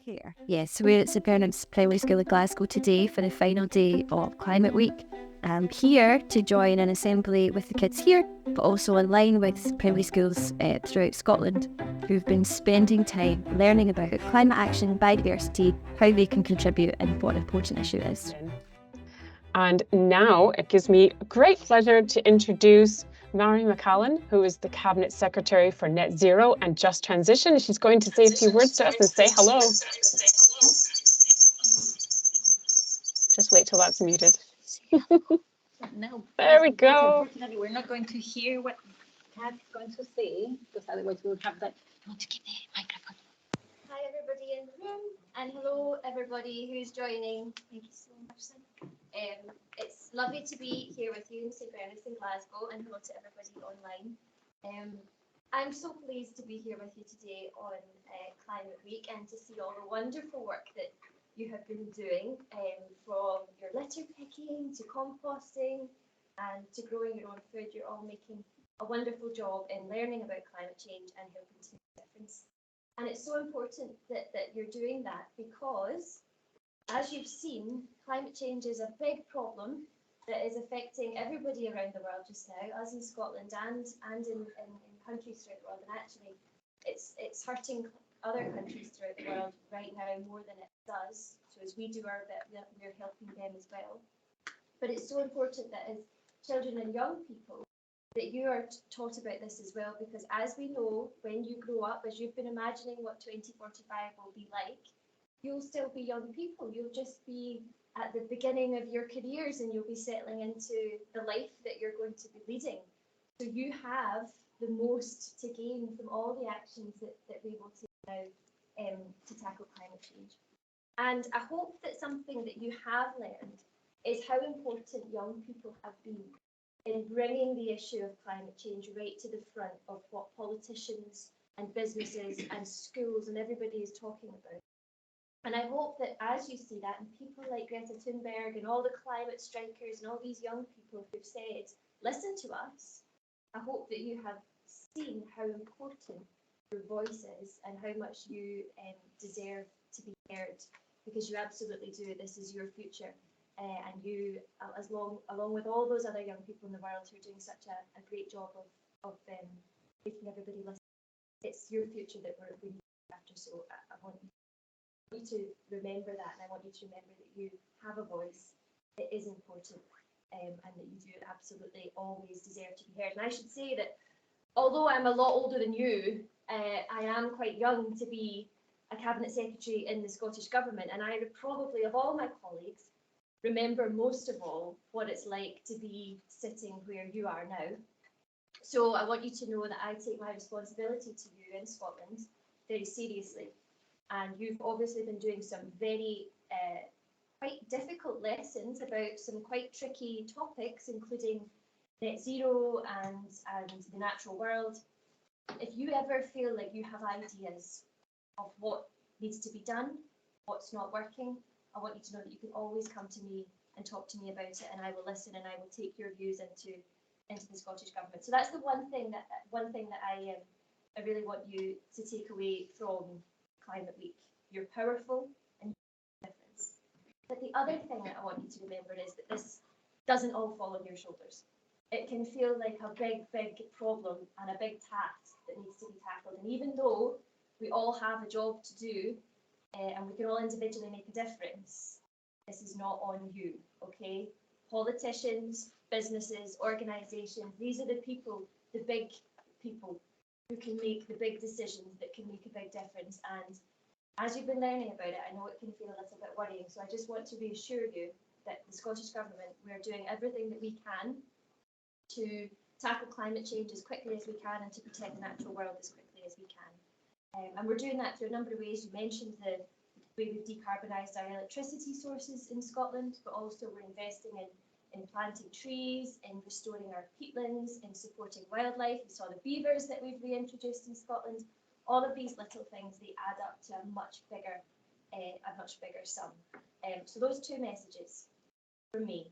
here. Yes, we're at St Bernard's Primary School of Glasgow today for the final day of Climate Week. I'm here to join an assembly with the kids here, but also online with primary schools throughout Scotland who've been spending time learning about climate action, biodiversity, how they can contribute and what an important issue it is. And now it gives me great pleasure to introduce Màiri McAllan, who is the Cabinet Secretary for Net Zero and Just Transition. She's going to say a few words to us and say hello. Just wait till that's muted. No. There we go. Unfortunately, we're not going to hear what Kat's going to say, because otherwise we'll have that. I want to keep the microphone. Hi, everybody in the room, and hello, everybody who's joining. Thank you so much, Sam. It's lovely to be here with you in St Bernard's in Glasgow, and hello to everybody online. I'm so pleased to be here with you today on Climate Week and to see all the wonderful work that you have been doing, from your litter picking to composting and to growing your own food. You're all making a wonderful job in learning about climate change and helping to make a difference. And it's so important that you're doing that because, as you've seen, climate change is a big problem that is affecting everybody around the world just now, us in Scotland and in countries throughout the world. And actually, it's hurting other countries throughout the world right now more than it does. So as we do our bit, we're helping them as well. But it's so important that as children and young people, that you are taught about this as well, because as we know, when you grow up, as you've been imagining what 2045 will be like, you'll still be young people. You'll just be at the beginning of your careers and you'll be settling into the life that you're going to be leading. So you have the most to gain from all the actions that we will take now to tackle climate change. And I hope that something that you have learned is how important young people have been in bringing the issue of climate change right to the front of what politicians and businesses and schools and everybody is talking about. And I hope that as you see that, and people like Greta Thunberg and all the climate strikers and all these young people who've said, listen to us, I hope that you have seen how important your voice is and how much you deserve to be heard, because you absolutely do. This is your future. And you, along with all those other young people in the world who are doing such a great job of making everybody listen, it's your future that we're looking after. So I want you to remember that, and I want you to remember that you have a voice. It is important, and that you do absolutely always deserve to be heard. And I should say that although I'm a lot older than you, I am quite young to be a Cabinet Secretary in the Scottish Government, and I would probably, of all my colleagues, remember most of all what it's like to be sitting where you are now. So I want you to know that I take my responsibility to you in Scotland very seriously. And you've obviously been doing some very quite difficult lessons about some quite tricky topics, including net zero and the natural world. If you ever feel like you have ideas of what needs to be done, what's not working, I want you to know that you can always come to me and talk to me about it, and I will listen and I will take your views into the Scottish Government. So that's the one thing that I really want you to take away from Climate Week. You're powerful and you make a difference. But the other thing that I want you to remember is that this doesn't all fall on your shoulders. It can feel like a big problem and a big task that needs to be tackled. And even though we all have a job to do, and we can all individually make a difference, this is not on you, okay? Politicians, businesses, organisations, these are the people, the big people, who can make the big decisions that can make a big difference. And as you've been learning about it, I know it can feel a little bit worrying, so I just want to reassure you that the Scottish Government, we're doing everything that we can to tackle climate change as quickly as we can and to protect the natural world as quickly as we can. And we're doing that through a number of ways. You mentioned the way we've decarbonised our electricity sources in Scotland, but also we're investing in planting trees, in restoring our peatlands, in supporting wildlife. We saw the beavers that we've reintroduced in Scotland. All of these little things, they add up to a much bigger sum. So those two messages from me: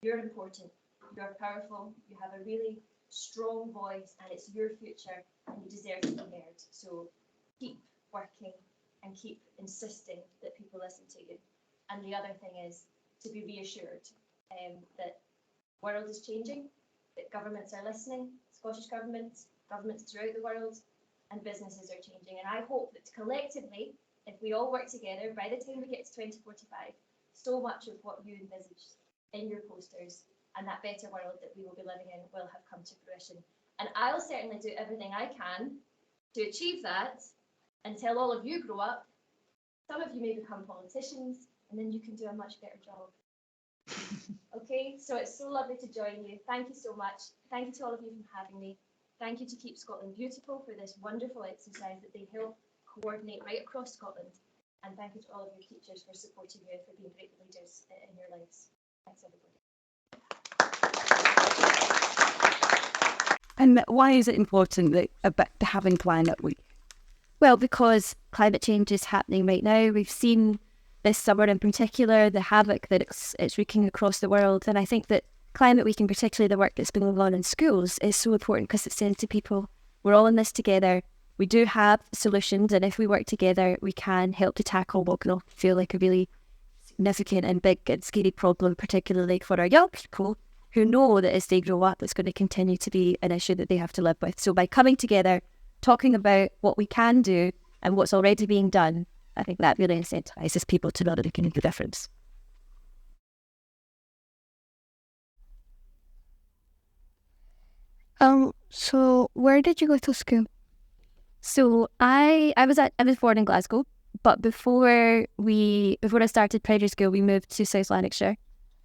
you're important, you're powerful, you have a really strong voice, and it's your future, and you deserve to be heard. So keep working and keep insisting that people listen to you. And the other thing is to be reassured that the world is changing, that governments are listening, Scottish governments throughout the world, and businesses are changing. And I hope that collectively, if we all work together, by the time we get to 2045, so much of what you envisaged in your posters and that better world that we will be living in will have come to fruition. And I'll certainly do everything I can to achieve that until all of you grow up. Some of you may become politicians, and then you can do a much better job. Okay, so it's so lovely to join you. Thank you so much. Thank you to all of you for having me. Thank you to Keep Scotland Beautiful for this wonderful exercise that they help coordinate right across Scotland. And thank you to all of your teachers for supporting you and for being great leaders in your lives. Thanks, everybody. And why is it important about having Climate Week? Well, because climate change is happening right now. We've seen this summer in particular the havoc that it's wreaking across the world. And I think that Climate Week, and particularly the work that's been going on in schools, is so important because it's saying to people, we're all in this together. We do have solutions, and if we work together, we can help to tackle what can often feel like a really significant and big and scary problem, particularly for our young people who know that as they grow up, it's going to continue to be an issue that they have to live with. So by coming together, talking about what we can do and what's already being done, I think that really incentivises people to know that they can make a difference. So where did you go to school? So I was born in Glasgow, but before I started primary school, we moved to South Lanarkshire,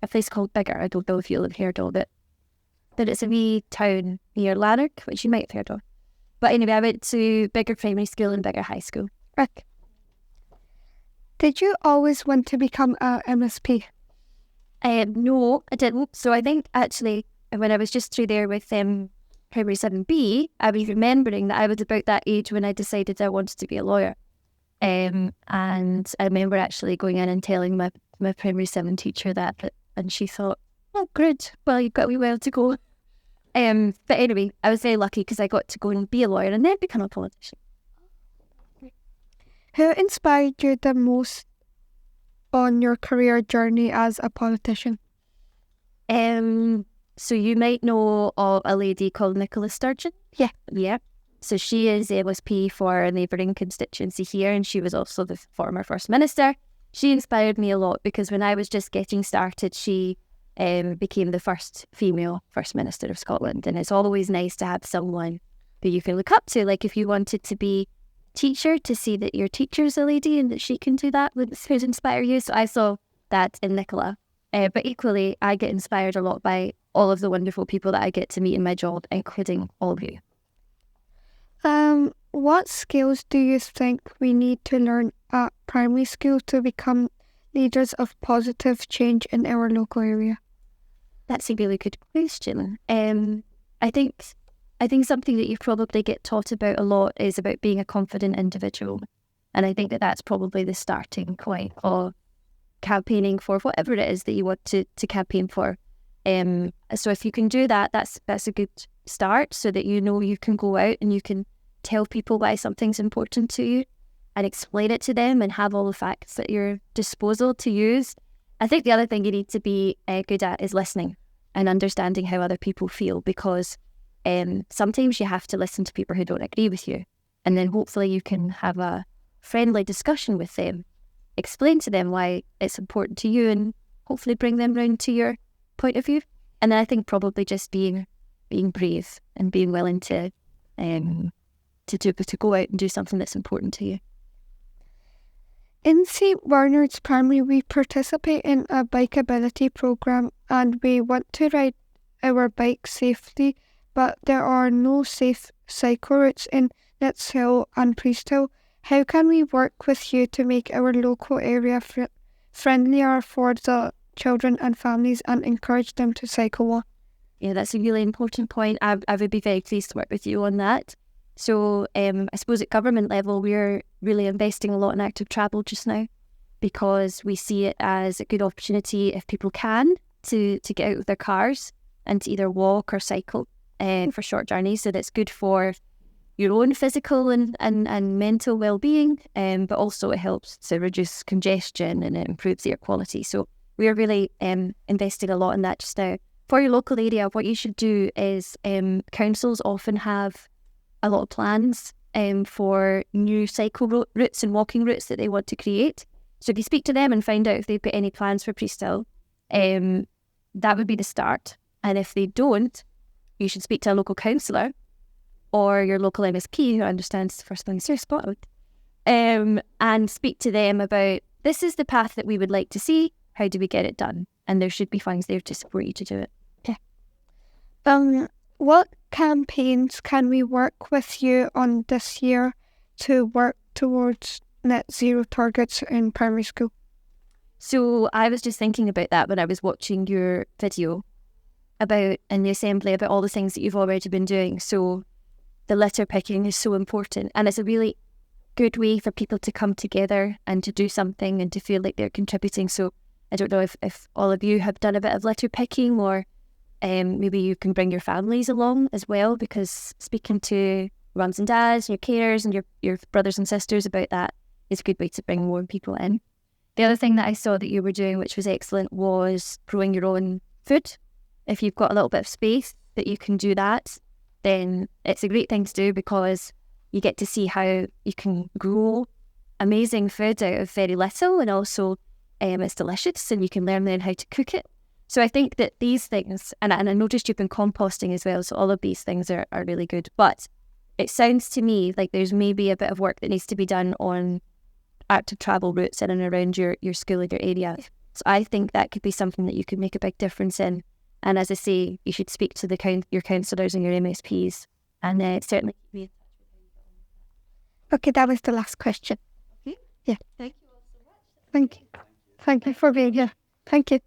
a place called Biggar. I don't know if you'll have heard of it, but it's a wee town near Lanark, which you might have heard of. But anyway, I went to Biggar Primary School and Biggar High School. Rick, did you always want to become a MSP? No, I didn't. So I think actually when I was just through there with Primary 7B, I was remembering that I was about that age when I decided I wanted to be a lawyer. And I remember actually going in and telling my Primary 7 teacher that, and she thought, oh, good, well, you've got a wee while to go. But anyway, I was very lucky because I got to go and be a lawyer and then become a politician. Who inspired you the most on your career journey as a politician? So you might know of a lady called Nicola Sturgeon. Yeah. So she is the MSP for a neighbouring constituency here, and she was also the former First Minister. She inspired me a lot because when I was just getting started, she became the first female First Minister of Scotland. And it's always nice to have someone who you can look up to. Like if you wanted to be teacher, to see that your teacher's a lady and that she can do that would inspire you. So I saw that in Nicola. But equally, I get inspired a lot by all of the wonderful people that I get to meet in my job, including all of you. What skills do you think we need to learn at primary school to become leaders of positive change in our local area? That's a really good question. I think something that you probably get taught about a lot is about being a confident individual. And I think that that's probably the starting point of campaigning for whatever it is that you want to campaign for. So if you can do that, that's a good start so that you know you can go out and you can tell people why something's important to you and explain it to them and have all the facts at your disposal to use. I think the other thing you need to be good at is listening and understanding how other people feel, because sometimes you have to listen to people who don't agree with you, and then hopefully you can have a friendly discussion with them, explain to them why it's important to you, and hopefully bring them round to your point of view. And then I think probably just being brave and being willing to go out and do something that's important to you. In St. Bernard's Primary, we participate in a bikeability program and we want to ride our bikes safely, but there are no safe cycle routes in Nits Hill and Priest Hill. How can we work with you to make our local area friendlier for the children and families and encourage them to cycle more? Yeah, that's a really important point. I would be very pleased to work with you on that. So I suppose at government level, we're really investing a lot in active travel just now because we see it as a good opportunity if people can to get out of their cars and to either walk or cycle for short journeys. So that's good for your own physical and mental well-being, but also it helps to reduce congestion and it improves air quality. So we're really investing a lot in that just now. For your local area, what you should do is councils often have a lot of plans for new cycle routes and walking routes that they want to create. So if you speak to them and find out if they've got any plans for Priestill, that would be the start. And if they don't, you should speak to a local councillor or your local MSP who understands the first things here, Scotland, and speak to them about, this is the path that we would like to see, how do we get it done? And there should be funds there to support you to do it. What campaigns can we work with you on this year to work towards net zero targets in primary school? So I was just thinking about that when I was watching your video in the assembly about all the things that you've already been doing. So the litter picking is so important, and it's a really good way for people to come together and to do something and to feel like they're contributing. So I don't know if all of you have done a bit of litter picking, or maybe you can bring your families along as well, because speaking to mums and dads, your carers and your brothers and sisters about that is a good way to bring more people in. The other thing that I saw that you were doing, which was excellent, was growing your own food. If you've got a little bit of space that you can do that, then it's a great thing to do, because you get to see how you can grow amazing food out of very little, and also it's delicious and you can learn then how to cook it. So I think that these things, and I noticed you've been composting as well, so all of these things are really good. But it sounds to me like there's maybe a bit of work that needs to be done on active travel routes in and around your school and your area. So I think that could be something that you could make a big difference in. And as I say, you should speak to your counsellors and your MSPs, and certainly keep me in touch with Okay, that was the last question. Okay. Yeah. Thank you all so much. Thank you. Thank you for being here. Thank you.